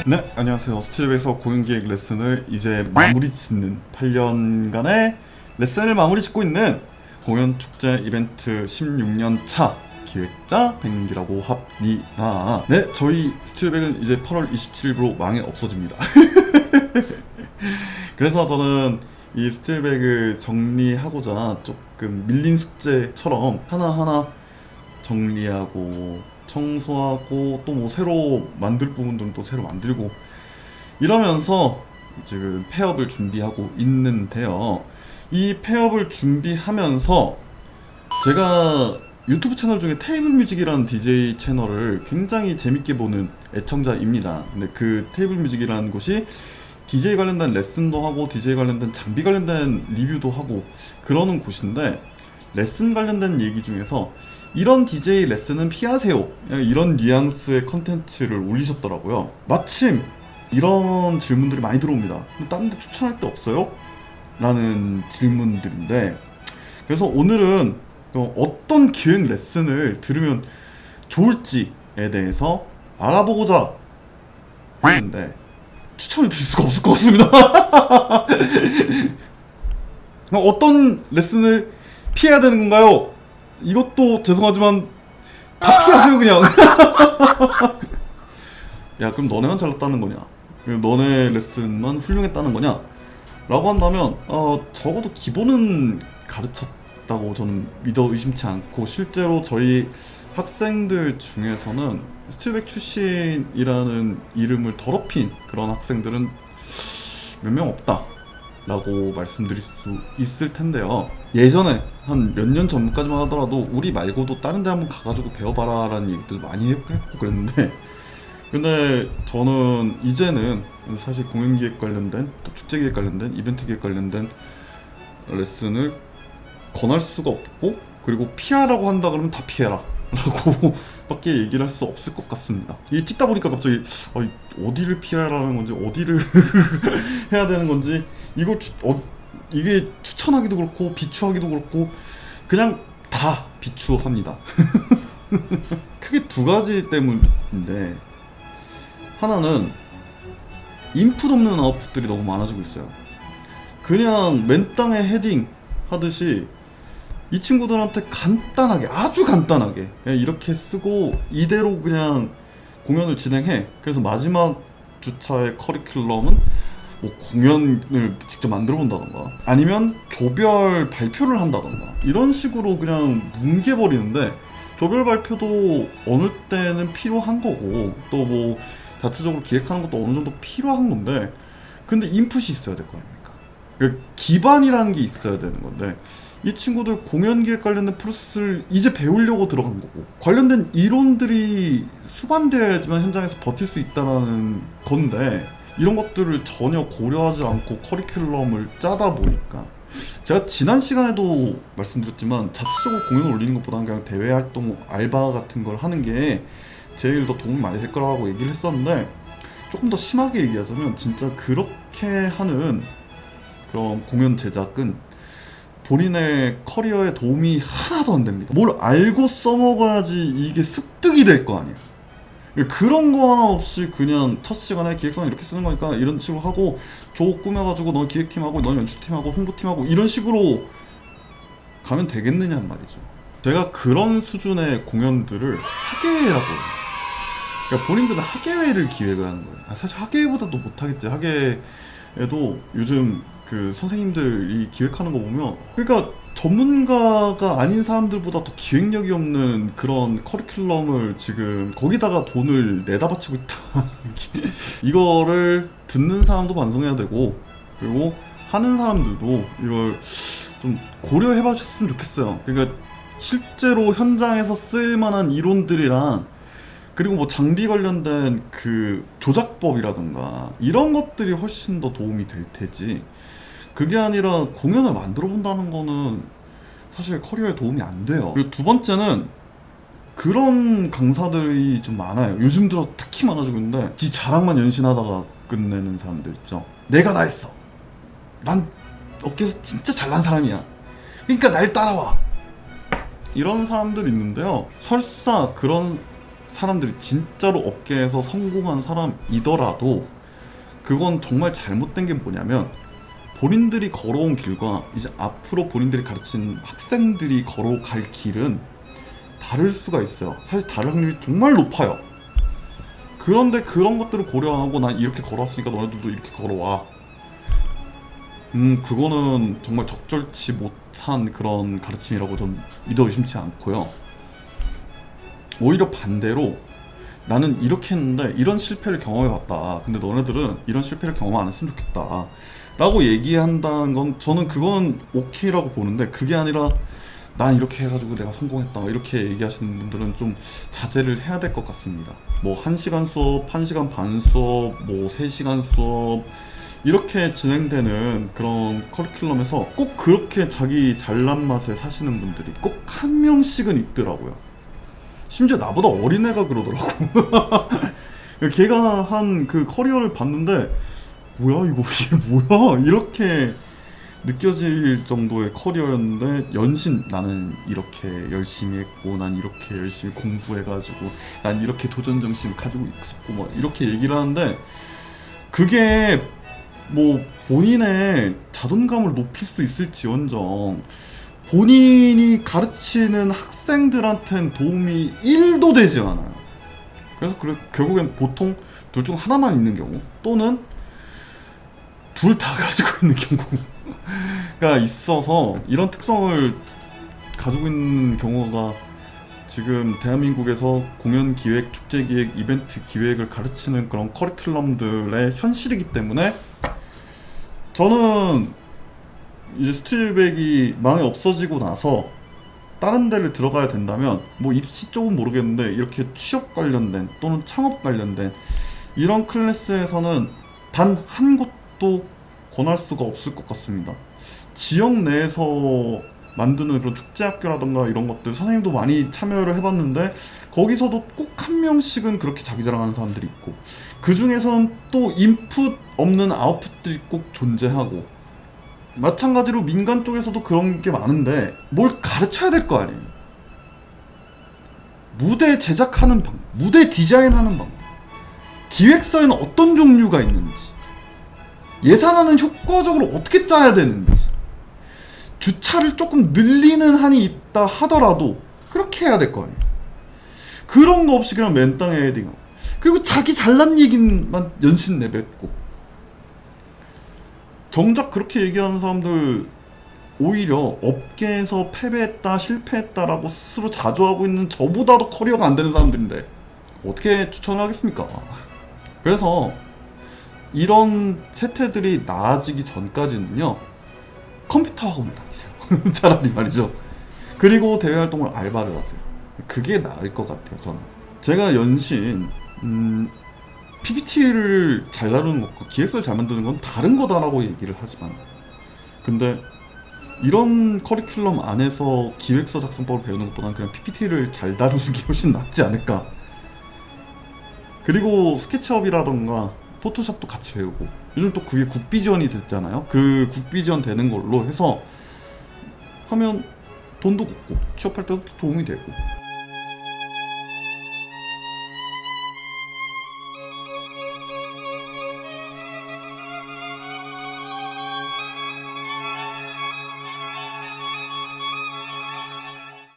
네, 안녕하세요. 스튜디오에서 공연기획 레슨을 이제 마무리 짓는 8년간의 레슨을 마무리 짓고 있는 공연축제 이벤트 16년 차 기획자 백민기라고 합니다. 네, 저희 스튜디오백은 이제 8월 27일부로 망해 없어집니다. 그래서 저는 이 스튜디오백을 정리하고자 조금 밀린 숙제처럼 하나하나 정리하고 청소하고 또 뭐 새로 만들 부분들은 또 새로 만들고 이러면서 지금 폐업을 준비하고 있는데요. 이 폐업을 준비하면서 제가 유튜브 채널 중에 테이블 뮤직이라는 DJ 채널을 굉장히 재밌게 보는 애청자입니다. 근데 그 테이블 뮤직이라는 곳이 DJ 관련된 레슨도 하고 DJ 관련된 장비 관련된 리뷰도 하고 그러는 곳인데, 레슨 관련된 얘기 중에서 이런 DJ 레슨은 피하세요, 이런 뉘앙스의 컨텐츠를 올리셨더라고요. 마침 이런 질문들이 많이 들어옵니다. 다른 데 추천할 데 없어요? 라는 질문들인데, 그래서 오늘은 어떤 기획 레슨을 들으면 좋을지에 대해서 알아보고자 하는데 추천을 드릴 수가 없을 것 같습니다. 어떤 레슨을 피해야 되는 건가요? 이것도 죄송하지만 다 피하세요 그냥. 야, 그럼 너네만 잘났다는 거냐? 너네 레슨만 훌륭했다는 거냐? 라고 한다면 적어도 기본은 가르쳤다고 저는 믿어 의심치 않고, 실제로 저희 학생들 중에서는 스튜디오백 출신이라는 이름을 더럽힌 그런 학생들은 몇 명 없다 라고 말씀드릴 수 있을 텐데요. 예전에 한 몇 년 전까지만 하더라도 우리 말고도 다른 데 한번 가가지고 배워봐라 라는 얘기들 많이 했고 그랬는데, 근데 저는 이제는 사실 공연기획 관련된, 또 축제기획 관련된, 이벤트 기획 관련된 레슨을 권할 수가 없고, 그리고 피하라고 한다 그러면 다 피해라 라고 밖에 얘기를 할 수 없을 것 같습니다. 이 찍다 보니까 갑자기 어디를 피하라는 건지 어디를 해야 되는 건지, 이걸 이게 추천하기도 그렇고 비추하기도 그렇고 그냥 다 비추합니다. 크게 두 가지 때문인데, 하나는 인풋 없는 아웃풋들이 너무 많아지고 있어요. 그냥 맨땅에 헤딩 하듯이 이 친구들한테 간단하게, 아주 간단하게 그냥 이렇게 쓰고 이대로 그냥 공연을 진행해. 그래서 마지막 주차의 커리큘럼은 뭐 공연을 직접 만들어 본다던가 아니면 조별 발표를 한다던가 이런 식으로 그냥 뭉개버리는데, 조별 발표도 어느 때는 필요한 거고 또 뭐 자체적으로 기획하는 것도 어느 정도 필요한 건데, 근데 인풋이 있어야 될 거 아닙니까? 그러니까 기반이라는 게 있어야 되는 건데, 이 친구들 공연 기획 관련된 프로세스를 이제 배우려고 들어간 거고, 관련된 이론들이 수반되어야지만 현장에서 버틸 수 있다는 건데, 이런 것들을 전혀 고려하지 않고 커리큘럼을 짜다 보니까, 제가 지난 시간에도 말씀드렸지만 자체적으로 공연을 올리는 것보다는 그냥 대외 활동, 알바 같은 걸 하는 게 제일 더 도움이 많이 될 거라고 얘기를 했었는데, 조금 더 심하게 얘기하자면 진짜 그렇게 하는 그런 공연 제작은 본인의 커리어에 도움이 하나도 안 됩니다. 뭘 알고 써먹어야지 이게 습득이 될 거 아니에요. 그런 거 하나 없이 그냥 첫 시간에 기획서는 이렇게 쓰는 거니까 이런 식으로 하고, 조 꾸며가지고 넌 기획팀하고 넌 연출팀하고 홍보팀하고 이런 식으로 가면 되겠느냐는 말이죠. 제가 그런 수준의 공연들을 학예회라고 해요. 그러니까 본인들은 학예회를 기획을 하는 거예요. 사실 학예회보다도 못하겠지. 학예회도 요즘 그 선생님들이 기획하는 거 보면, 그러니까 전문가가 아닌 사람들보다 더 기획력이 없는 그런 커리큘럼을 지금 거기다가 돈을 내다 바치고 있다. 이거를 듣는 사람도 반성해야 되고, 그리고 하는 사람들도 이걸 좀 고려해 봐주셨으면 좋겠어요. 그러니까 실제로 현장에서 쓸만한 이론들이랑, 그리고 뭐 장비 관련된 그 조작법이라던가 이런 것들이 훨씬 더 도움이 될 테지, 그게 아니라 공연을 만들어 본다는 거는 사실 커리어에 도움이 안 돼요. 그리고 두 번째는 그런 강사들이 좀 많아요. 요즘 들어 특히 많아지고 있는데, 지 자랑만 연신하다가 끝내는 사람들 있죠. 내가 다 했어, 난 업계에서 진짜 잘난 사람이야, 그러니까 날 따라와, 이런 사람들 있는데요. 설사 그런 사람들이 진짜로 업계에서 성공한 사람이더라도 그건 정말 잘못된 게 뭐냐면 본인들이 걸어온 길과 이제 앞으로 본인들이 가르친 학생들이 걸어갈 길은 다를 수가 있어요. 사실 다를 확률이 정말 높아요. 그런데 그런 것들을 고려하고 난 이렇게 걸어왔으니까 너네들도 이렇게 걸어와. 그거는 정말 적절치 못한 그런 가르침이라고 좀 믿어 의심치 않고요. 오히려 반대로 나는 이렇게 했는데 이런 실패를 경험해봤다. 근데 너네들은 이런 실패를 경험 안 했으면 좋겠다. 라고 얘기한다는 건 저는 그건 오케이라고 보는데 그게 아니라 난 이렇게 해가지고 내가 성공했다. 이렇게 얘기하시는 분들은 좀 자제를 해야 될 것 같습니다. 뭐 1시간 수업, 1시간 반 수업, 뭐 3시간 수업 이렇게 진행되는 그런 커리큘럼에서 꼭 그렇게 자기 잘난 맛에 사시는 분들이 꼭 한 명씩은 있더라고요. 심지어 나보다 어린애가 그러더라고. 걔가 한 그 커리어를 봤는데 뭐야 이거 이게 뭐야 이렇게 느껴질 정도의 커리어였는데 연신 나는 이렇게 열심히 했고 난 이렇게 열심히 공부해가지고 난 이렇게 도전 정신을 가지고 있었고 막 이렇게 얘기를 하는데 그게 뭐 본인의 자존감을 높일 수 있을지언정 본인이 가르치는 학생들한테는 도움이 1도 되지 않아요. 그래서 결국엔 보통 둘 중 하나만 있는 경우 또는 둘 다 가지고 있는 경우가 있어서 이런 특성을 가지고 있는 경우가 지금 대한민국에서 공연 기획, 축제 기획, 이벤트 기획을 가르치는 그런 커리큘럼들의 현실이기 때문에 저는 이제 스튜디오백이 망이 없어지고 나서 다른 데를 들어가야 된다면 뭐 입시 쪽은 모르겠는데 이렇게 취업 관련된 또는 창업 관련된 이런 클래스에서는 단 한 곳도 권할 수가 없을 것 같습니다. 지역 내에서 만드는 그런 축제학교라던가 이런 것들 선생님도 많이 참여를 해봤는데 거기서도 꼭 한 명씩은 그렇게 자기 자랑하는 사람들이 있고 그 중에서는 또 인풋 없는 아웃풋들이 꼭 존재하고 마찬가지로 민간 쪽에서도 그런 게 많은데 뭘 가르쳐야 될 거 아니에요. 무대 제작하는 방법, 무대 디자인하는 방법, 기획서에는 어떤 종류가 있는지, 예산안은 효과적으로 어떻게 짜야 되는지, 주차를 조금 늘리는 한이 있다 하더라도 그렇게 해야 될 거 아니에요. 그런 거 없이 그냥 맨땅에 헤딩하고 그리고 자기 잘난 얘기만 연신 내뱉고 정작 그렇게 얘기하는 사람들 오히려 업계에서 패배했다 실패했다라고 스스로 자조하고 있는 저보다도 커리어가 안 되는 사람들인데 어떻게 추천을 하겠습니까? 그래서 이런 세태들이 나아지기 전까지는요 컴퓨터 학원을 다니세요. 차라리 말이죠. 그리고 대외 활동을 알바를 하세요. 그게 나을 것 같아요. 저는 제가 연신 PPT를 잘 다루는 것과 기획서를 잘 만드는 건 다른 거다라고 얘기를 하지만 근데 이런 커리큘럼 안에서 기획서 작성법을 배우는 것보다는 그냥 PPT를 잘 다루는 게 훨씬 낫지 않을까. 그리고 스케치업이라던가 포토샵도 같이 배우고 요즘 또 그게 국비지원이 됐잖아요. 그 국비지원 되는 걸로 해서 하면 돈도 붙고 취업할 때도 도움이 되고